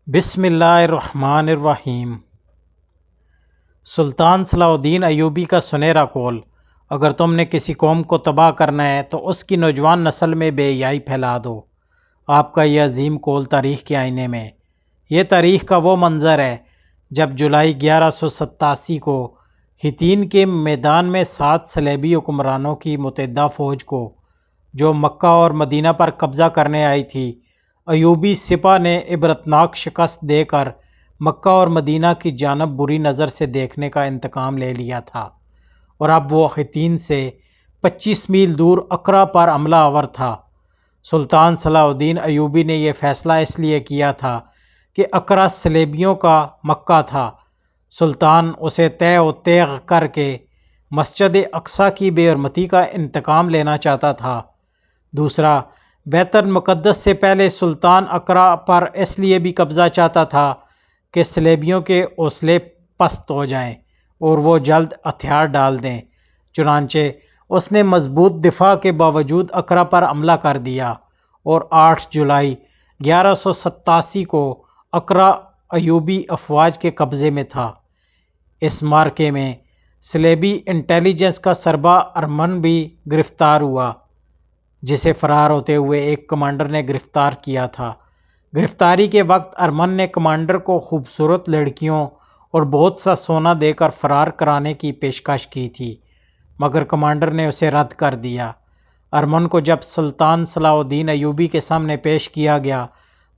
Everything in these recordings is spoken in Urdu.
بسم اللہ الرحمن الرحیم۔ سلطان صلاح الدین ایوبی کا سنہرا قول: اگر تم نے کسی قوم کو تباہ کرنا ہے تو اس کی نوجوان نسل میں بے حیائی پھیلا دو۔ آپ کا یہ عظیم قول تاریخ کے آئینے میں، یہ تاریخ کا وہ منظر ہے جب جولائی 1187 کو حطین کے میدان میں 7 صلیبی حکمرانوں کی متحدہ فوج کو، جو مکہ اور مدینہ پر قبضہ کرنے آئی تھی، ایوبی سپہ نے عبرتناک شکست دے کر مکہ اور مدینہ کی جانب بری نظر سے دیکھنے کا انتقام لے لیا تھا، اور اب وہ حطین سے 25 میل دور اقرا پر حملہ آور تھا۔ سلطان صلاح الدین ایوبی نے یہ فیصلہ اس لیے کیا تھا کہ اقرا صلیبیوں کا مکہ تھا۔ سلطان اسے طے و تیغ کر کے مسجد اقصیٰ کی بے حرمتی کا انتقام لینا چاہتا تھا۔ دوسرا، بیت المقدس سے پہلے سلطان اقرا پر اس لیے بھی قبضہ چاہتا تھا کہ صلیبیوں کے حوصلے پست ہو جائیں اور وہ جلد ہتھیار ڈال دیں۔ چنانچہ اس نے مضبوط دفاع کے باوجود اقرا پر حملہ کر دیا، اور 8 جولائی 1187 کو اقرا ایوبی افواج کے قبضے میں تھا۔ اس معرکے میں صلیبی انٹیلیجنس کا سربراہ ارمن بھی گرفتار ہوا، جسے فرار ہوتے ہوئے ایک کمانڈر نے گرفتار کیا تھا۔ گرفتاری کے وقت ارمن نے کمانڈر کو خوبصورت لڑکیوں اور بہت سا سونا دے کر فرار کرانے کی پیشکش کی تھی، مگر کمانڈر نے اسے رد کر دیا۔ ارمن کو جب سلطان صلاح الدین ایوبی کے سامنے پیش کیا گیا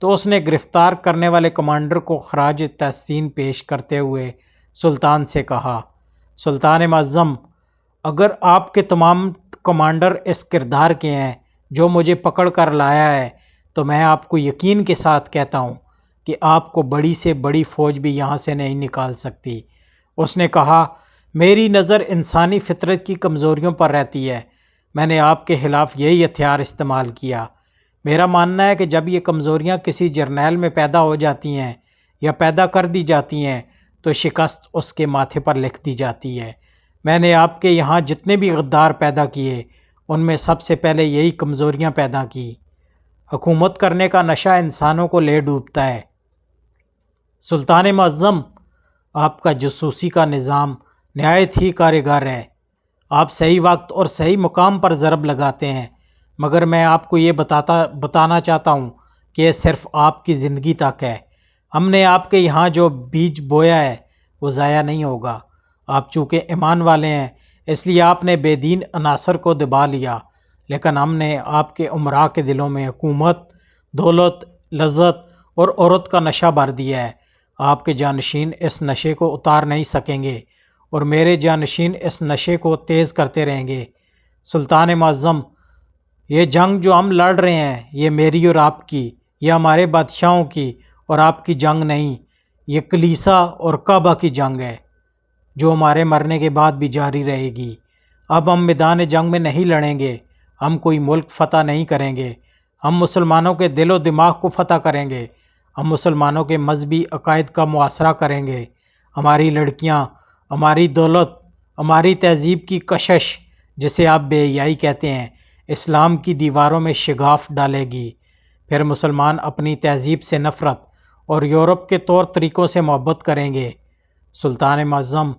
تو اس نے گرفتار کرنے والے کمانڈر کو خراج تحسین پیش کرتے ہوئے سلطان سے کہا: سلطان معظم، اگر آپ کے تمام کمانڈر اس کردار کے ہیں جو مجھے پکڑ کر لایا ہے، تو میں آپ کو یقین کے ساتھ کہتا ہوں کہ آپ کو بڑی سے بڑی فوج بھی یہاں سے نہیں نکال سکتی۔ اس نے کہا: میری نظر انسانی فطرت کی کمزوریوں پر رہتی ہے، میں نے آپ کے خلاف یہی ہتھیار استعمال کیا۔ میرا ماننا ہے کہ جب یہ کمزوریاں کسی جرنیل میں پیدا ہو جاتی ہیں یا پیدا کر دی جاتی ہیں تو شکست اس کے ماتھے پر لکھ دی جاتی ہے۔ میں نے آپ کے یہاں جتنے بھی غدار پیدا کیے، ان میں سب سے پہلے یہی کمزوریاں پیدا کی۔ حکومت کرنے کا نشہ انسانوں کو لے ڈوبتا ہے۔ سلطان معظم، آپ کا جاسوسی کا نظام نہایت ہی کارگر ہے۔ آپ صحیح وقت اور صحیح مقام پر ضرب لگاتے ہیں، مگر میں آپ کو یہ بتانا چاہتا ہوں کہ یہ صرف آپ کی زندگی تک ہے۔ ہم نے آپ کے یہاں جو بیج بویا ہے وہ ضائع نہیں ہوگا۔ آپ چونکہ ایمان والے ہیں اس لیے آپ نے بے دین عناصر کو دبا لیا، لیکن ہم نے آپ کے امراء کے دلوں میں حکومت، دولت، لذت اور عورت کا نشہ بھر دیا ہے۔ آپ کے جانشین اس نشے کو اتار نہیں سکیں گے، اور میرے جانشین اس نشے کو تیز کرتے رہیں گے۔ سلطان معظم، یہ جنگ جو ہم لڑ رہے ہیں، یہ میری اور آپ کی، یہ ہمارے بادشاہوں کی اور آپ کی جنگ نہیں، یہ کلیسا اور کعبہ کی جنگ ہے، جو ہمارے مرنے کے بعد بھی جاری رہے گی۔ اب ہم میدان جنگ میں نہیں لڑیں گے، ہم کوئی ملک فتح نہیں کریں گے، ہم مسلمانوں کے دل و دماغ کو فتح کریں گے، ہم مسلمانوں کے مذہبی عقائد کا محاصرہ کریں گے۔ ہماری لڑکیاں، ہماری دولت، ہماری تہذیب کی کشش، جسے آپ بے حیائی کہتے ہیں، اسلام کی دیواروں میں شگاف ڈالے گی۔ پھر مسلمان اپنی تہذیب سے نفرت اور یورپ کے طور طریقوں سے محبت کریں گے۔ سلطان معظم،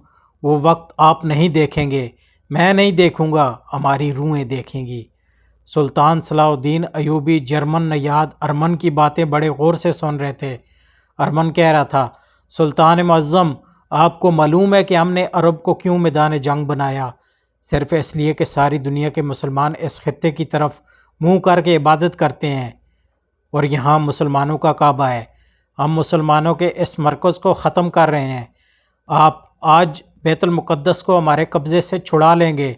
وہ وقت آپ نہیں دیکھیں گے، میں نہیں دیکھوں گا، ہماری روحیں دیکھیں گی۔ سلطان صلاح الدین ایوبی جرمن نیاد ارمن کی باتیں بڑے غور سے سن رہے تھے۔ ارمن کہہ رہا تھا: سلطان معظم، آپ کو معلوم ہے کہ ہم نے عرب کو کیوں میدان جنگ بنایا؟ صرف اس لیے کہ ساری دنیا کے مسلمان اس خطے کی طرف منہ کر کے عبادت کرتے ہیں، اور یہاں مسلمانوں کا کعبہ ہے۔ ہم مسلمانوں کے اس مرکز کو ختم کر رہے ہیں۔ آپ آج بیت المقدس کو ہمارے قبضے سے چھڑا لیں گے،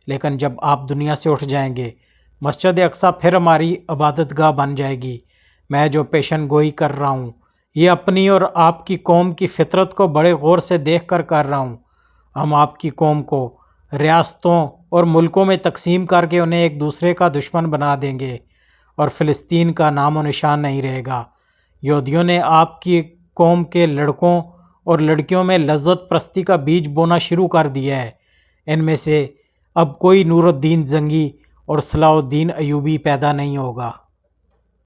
لیکن جب آپ دنیا سے اٹھ جائیں گے، مسجد اقصیٰ پھر ہماری عبادت گاہ بن جائے گی۔ میں جو پیشن گوئی کر رہا ہوں، یہ اپنی اور آپ کی قوم کی فطرت کو بڑے غور سے دیکھ کر رہا ہوں۔ ہم آپ کی قوم کو ریاستوں اور ملکوں میں تقسیم کر کے انہیں ایک دوسرے کا دشمن بنا دیں گے، اور فلسطین کا نام و نشان نہیں رہے گا۔ یہودیوں نے آپ کی قوم کے لڑکوں اور لڑکیوں میں لذت پرستی کا بیج بونا شروع کر دیا ہے۔ ان میں سے اب کوئی نور الدین زنگی اور صلاح الدین ایوبی پیدا نہیں ہوگا۔